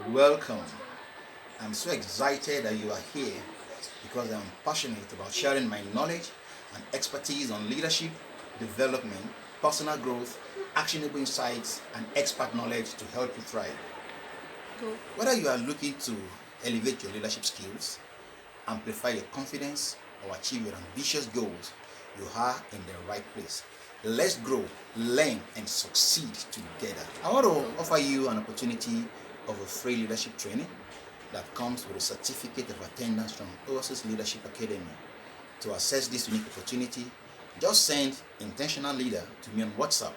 Welcome. I'm so excited that you are here because I'm passionate about sharing my knowledge and expertise on leadership, development, personal growth, actionable insights, and expert knowledge to help you thrive. Whether you are looking to elevate your leadership skills, amplify your confidence, or achieve your ambitious goals, you are in the right place. Let's grow, learn, and succeed together. I want to offer you an opportunity of a free leadership training that comes with a certificate of attendance from Oasis Leadership Academy. To access this unique opportunity, just send Intentional Leader to me on WhatsApp.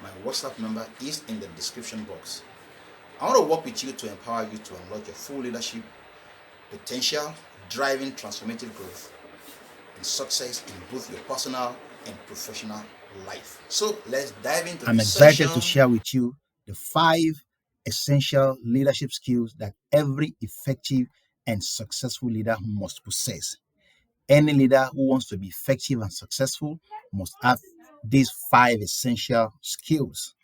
My WhatsApp number is in the description box. I want to work with you to empower you to unlock your full leadership potential, driving transformative growth and success in both your personal and professional life. So let's dive into I'm this excited to session. share with you the 5 essential leadership skills that every effective and successful leader must possess. Any leader who wants to be effective and successful must have these 5 essential skills.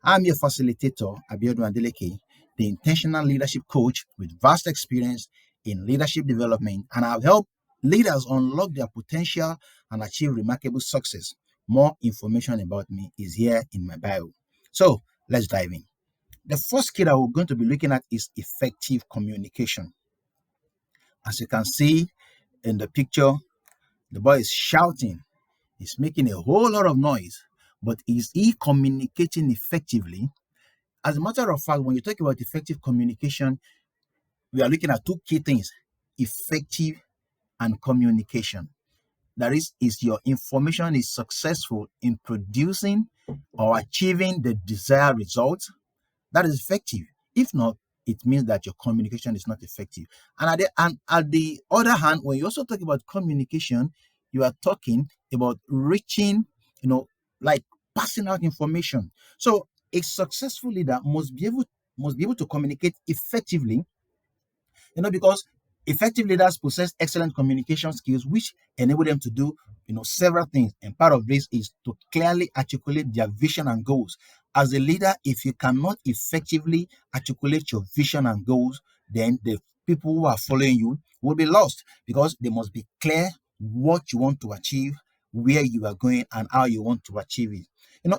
I'm your facilitator, Abiodun Adeleke, the intentional leadership coach with vast experience in leadership development, and I've helped leaders unlock their potential and achieve remarkable success. More information about me is here in my bio. So let's dive in. The first skill that we're going to be looking at is effective communication. As you can see in the picture, the boy is shouting, he's making a whole lot of noise, but is he communicating effectively? As a matter of fact, when you talk about effective communication, we are looking at two key things: effective and communication. That is your information is successful in producing or achieving the desired results. That is effective. If not, it means that your communication is not effective. And at the other hand, when you also talk about communication, you are talking about reaching, like passing out information. So a successful leader must be able to communicate effectively, because effective leaders possess excellent communication skills which enable them to do several things, and part of this is to clearly articulate their vision and goals. As a leader, if you cannot effectively articulate your vision and goals, then the people who are following you will be lost, because they must be clear what you want to achieve, where you are going, and how you want to achieve it.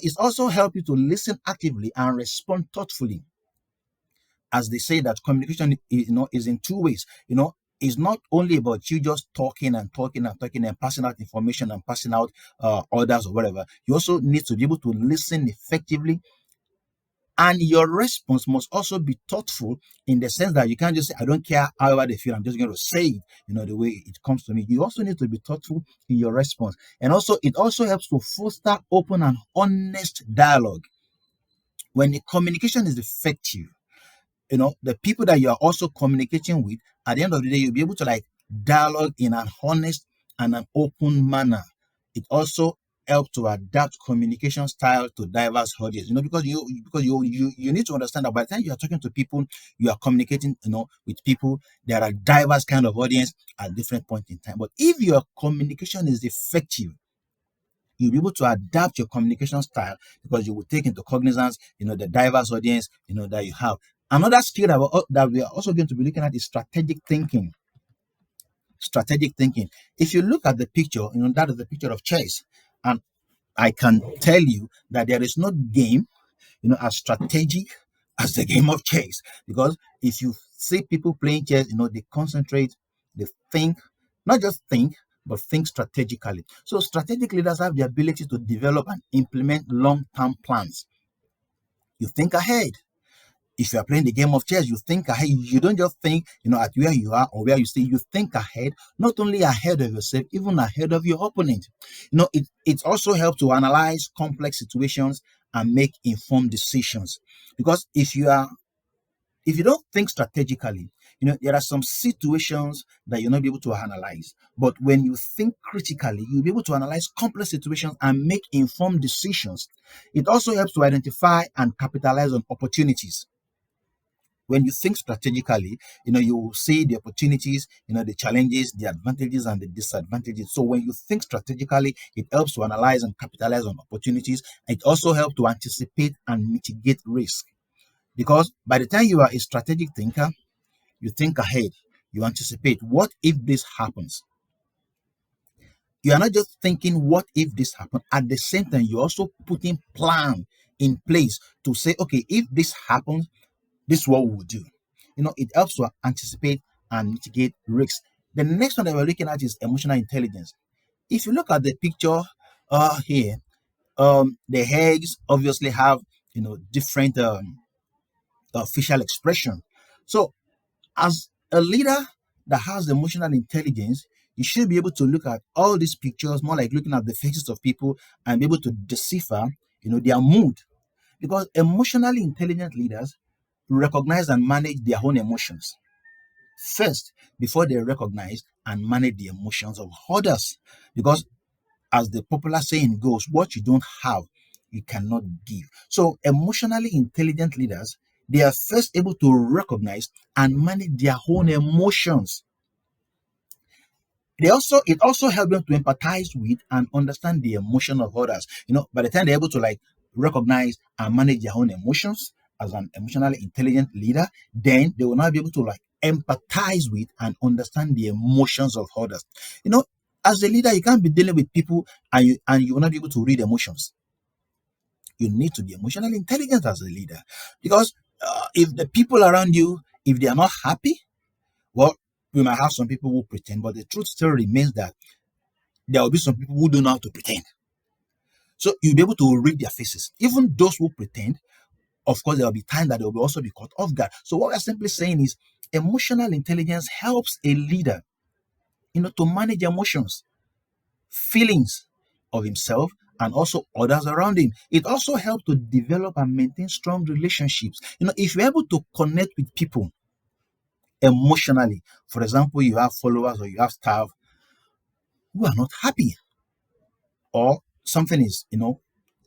It's also help you to listen actively and respond thoughtfully. As they say that communication is in two ways. It's not only about you just talking and talking and talking and passing out information and passing out orders or whatever. You also need to be able to listen effectively, and your response must also be thoughtful, in the sense that you can't just say, I don't care however they feel, I'm just going to say it, the way it comes to me. You also need to be thoughtful in your response. And also, it also helps to foster open and honest dialogue. When the communication is effective, the people that you are also communicating with, at the end of the day, you'll be able to like dialogue in an honest and an open manner. It also helps to adapt communication style to diverse audience, because you need to understand that by the time you are talking to people, you are communicating, with people. There are diverse kind of audience at different point in time. But if your communication is effective, you'll be able to adapt your communication style, because you will take into cognizance, the diverse audience, that you have. Another skill that we are also going to be looking at is strategic thinking. Strategic thinking. If you look at the picture, that is the picture of chess, and I can tell you that there is no game, as strategic as the game of chess. Because if you see people playing chess, they concentrate, they think, not just think, but think strategically. So strategic leaders have the ability to develop and implement long-term plans. You think ahead. If you are playing the game of chess, you think ahead. You don't just think, at where you are or where you stay. You think ahead, not only ahead of yourself, even ahead of your opponent. It also helps to analyze complex situations and make informed decisions. Because if you don't think strategically, there are some situations that you'll not be able to analyze. But when you think critically, you'll be able to analyze complex situations and make informed decisions. It also helps to identify and capitalize on opportunities. When you think strategically, you will see the opportunities, the challenges, the advantages, and the disadvantages. So when you think strategically, it helps to analyze and capitalize on opportunities. It also helps to anticipate and mitigate risk. Because by the time you are a strategic thinker, you think ahead, you anticipate what if this happens. You are not just thinking what if this happens, at the same time, you're also putting plan in place to say, okay, if this happens, this is what we will do. It helps to anticipate and mitigate risks. The next one that we're looking at is emotional intelligence. If you look at the picture here, the eggs obviously have different facial expression. So as a leader that has emotional intelligence, you should be able to look at all these pictures more like looking at the faces of people and be able to decipher their mood, because emotionally intelligent leaders recognize and manage their own emotions first before they recognize and manage the emotions of others. Because as the popular saying goes, what you don't have, you cannot give. So emotionally intelligent leaders, they are first able to recognize and manage their own emotions. It also helps them to empathize with and understand the emotion of others. By the time they're able to recognize and manage their own emotions as an emotionally intelligent leader, then they will now be able to empathize with and understand the emotions of others. As a leader, you can't be dealing with people and you will not be able to read emotions. You need to be emotionally intelligent as a leader, because if the people around you, if they are not happy, well, we might have some people who pretend, but the truth still remains that there will be some people who don't know how to pretend. So you'll be able to read their faces. Even those who pretend, of course, there will be time that they will also be caught off guard. So what we're simply saying is emotional intelligence helps a leader, to manage emotions, feelings of himself and also others around him. It also helps to develop and maintain strong relationships. If you're able to connect with people emotionally, for example, you have followers or you have staff who are not happy, or something is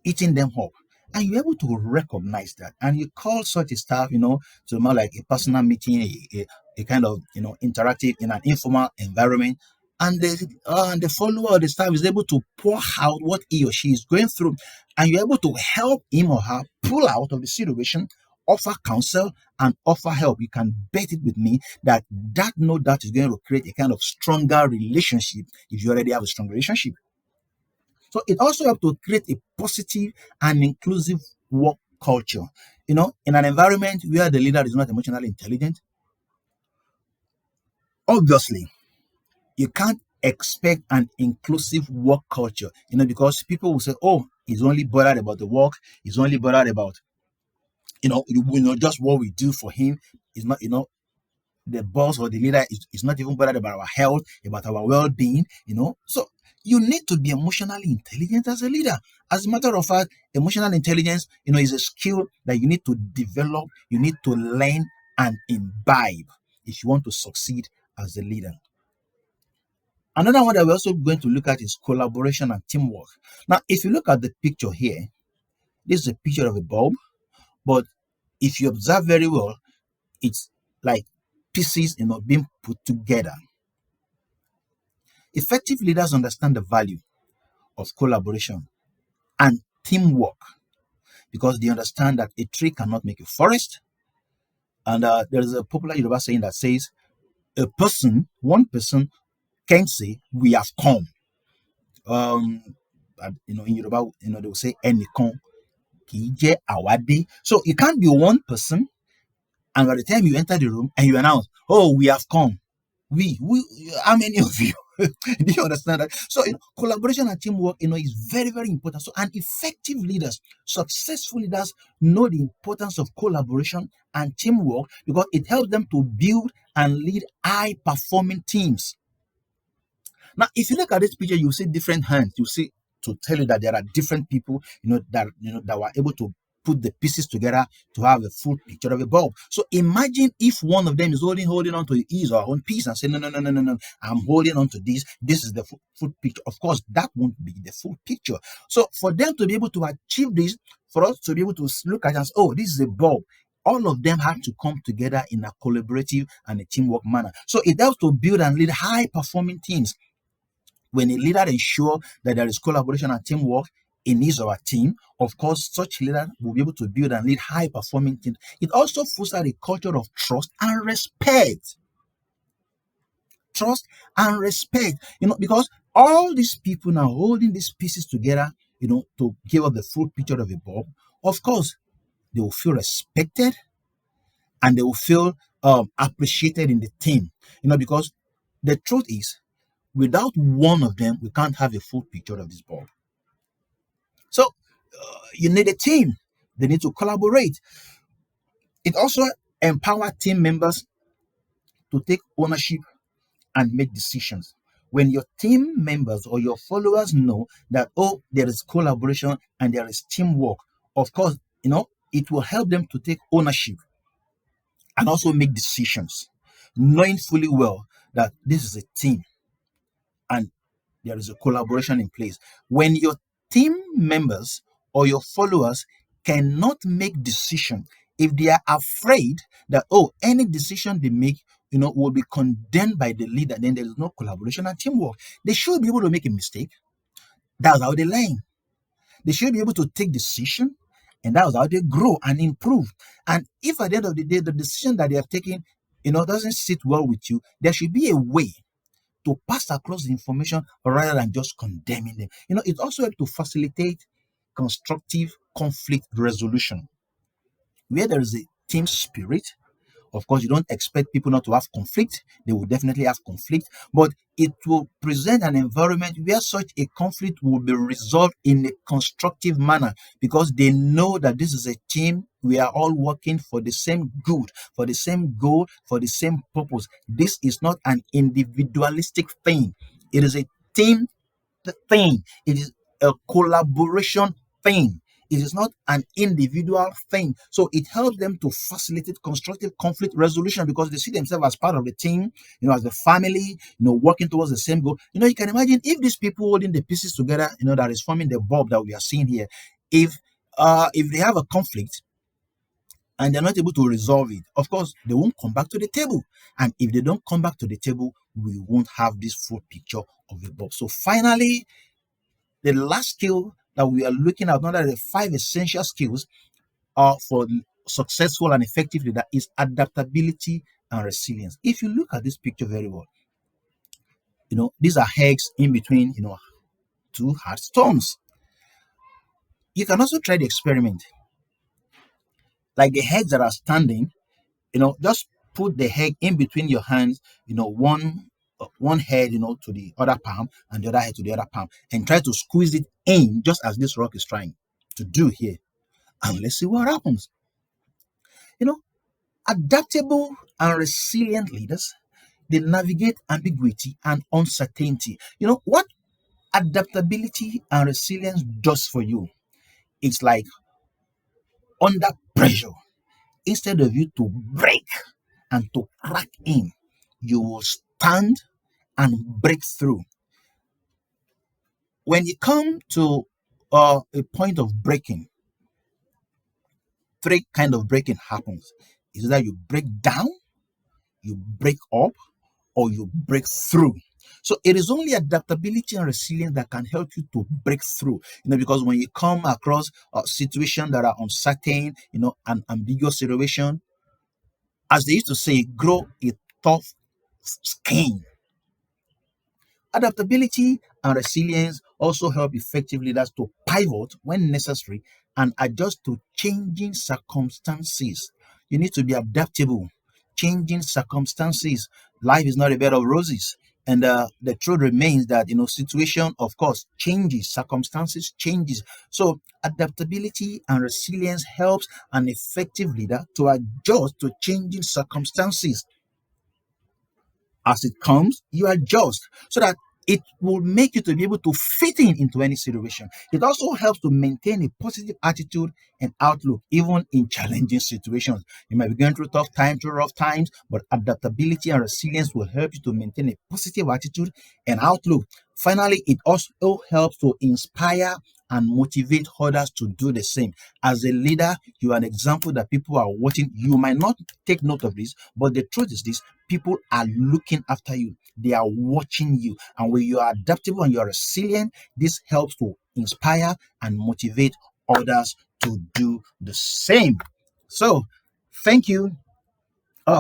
eating them up, and you're able to recognize that, and you call such a staff to more like a personal meeting, a kind of interactive in an informal environment, and the follower or the staff is able to pour out what he or she is going through, and you're able to help him or her pull out of the situation, offer counsel and offer help. You can bet it with me that no doubt is going to create a kind of stronger relationship if you already have a strong relationship. So it also helps to create a positive and inclusive work culture. In an environment where the leader is not emotionally intelligent, obviously, you can't expect an inclusive work culture, because people will say, oh, he's only bothered about the work, he's only bothered about, just what we do for him. Is not, the boss or the leader is not even bothered about our health, about our well-being, So you need to be emotionally intelligent as a leader. As a matter of fact, emotional intelligence, is a skill that you need to develop, you need to learn and imbibe if you want to succeed as a leader. Another one that we're also going to look at is collaboration and teamwork. Now, if you look at the picture here, this is a picture of a bulb, but if you observe very well, it's like pieces, being put together. Effective leaders understand the value of collaboration and teamwork, because they understand that a tree cannot make a forest. And there is a popular Yoruba saying that says, one person can say, we have come. In Yoruba, they will say, "Enikan kìí jẹ́ àwádé." So it can't be one person, and by the time you enter the room and you announce, "Oh, we have come." We, how many of you? Do you understand that? So, collaboration and teamwork, is very, very important. So, and effective leaders, successful leaders know the importance of collaboration and teamwork, because it helps them to build and lead high performing teams. Now, if you look at this picture, you see different hands. You see, to tell you that there are different people, that were able to put the pieces together to have a full picture of a bulb. So imagine if one of them is holding on to his or her own piece and saying, no, no, no, no, no, I'm holding on to this. This is the full picture. Of course, that won't be the full picture. So for them to be able to achieve this, for us to be able to look at it as, oh, this is a bulb, all of them have to come together in a collaborative and a teamwork manner. So it helps to build and lead high performing teams. When a leader ensures that there is collaboration and teamwork, in his or her team, of course, such leader will be able to build and lead high performing teams. It also fosters a culture of trust and respect. Trust and respect, because all these people now holding these pieces together, to give us the full picture of a bulb. Of course, they will feel respected and they will feel appreciated in the team, because the truth is, without one of them, we can't have a full picture of this bulb. So you need a team. They need to collaborate. It also empowers team members to take ownership and make decisions. When your team members or your followers know that, oh, there is collaboration and there is teamwork, of course, it will help them to take ownership and also make decisions, knowing fully well that this is a team and there is a collaboration in place. When your team members or your followers cannot make decisions, if they are afraid that, oh, any decision they make, will be condemned by the leader, then there is no collaboration and teamwork. They should be able to make a mistake. That's how they learn. They should be able to take decision, and that's how they grow and improve. And if at the end of the day, the decision that they have taken, doesn't sit well with you, there should be a way to pass across the information rather than just condemning them. It also helps to facilitate constructive conflict resolution. Where there is a team spirit, of course, you don't expect people not to have conflict. They will definitely have conflict, but it will present an environment where such a conflict will be resolved in a constructive manner because they know that this is a team. We are all working for the same good, for the same goal, for the same purpose. This is not an individualistic thing. It is a team thing. It is a collaboration thing. It is not an individual thing. So it helps them to facilitate constructive conflict resolution because they see themselves as part of the team, as the family, working towards the same goal. You can imagine if these people holding the pieces together, that is forming the bulb that we are seeing here. If they have a conflict and they're not able to resolve it, of course, they won't come back to the table. And if they don't come back to the table, we won't have this full picture of the bulb. So finally, the last skill that we are looking at, another the 5 essential skills for successful and effective leader, is adaptability and resilience. If you look at this picture very well, these are eggs in between, 2 hard stones. You can also try the experiment. Like the eggs that are standing, just put the egg in between your hands, one head, to the other palm and the other head to the other palm, and try to squeeze it in just as this rock is trying to do here. And let's see what happens. Adaptable and resilient leaders, they navigate ambiguity and uncertainty. What adaptability and resilience does for you? It's like under pressure, instead of you to break and to crack in, you will stand and break through. When you come to a point of breaking, 3 kind of breaking happens. Is that you break down, you break up, or you break through. So it is only adaptability and resilience that can help you to break through. Because when you come across situations that are uncertain, an ambiguous situation, as they used to say, grow a tough skin. Adaptability and resilience also help effective leaders to pivot when necessary and adjust to changing circumstances. You need to be adaptable. Changing circumstances. Life is not a bed of roses. And the truth remains that, situation, of course, changes. Circumstances changes. So adaptability and resilience helps an effective leader to adjust to changing circumstances. As it comes, you adjust so that it will make you to be able to fit into any situation. It also helps to maintain a positive attitude and outlook, even in challenging situations. You might be going through tough times, through rough times, but adaptability and resilience will help you to maintain a positive attitude and outlook. Finally, it also helps to inspire and motivate others to do the same. As a leader, you are an example that people are watching. You might not take note of this, but the truth is this: people are looking after you, they are watching you. And when you are adaptable and you are resilient, this helps to inspire and motivate others to do the same. So, thank you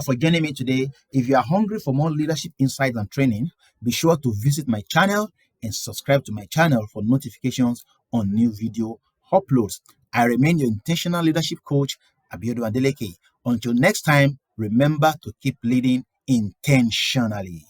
for joining me today. If you are hungry for more leadership insights and training, be sure to visit my channel and subscribe to my channel for notifications on new video uploads. I remain your intentional leadership coach, Abiodun Adeleke. Until next time, remember to keep leading intentionally.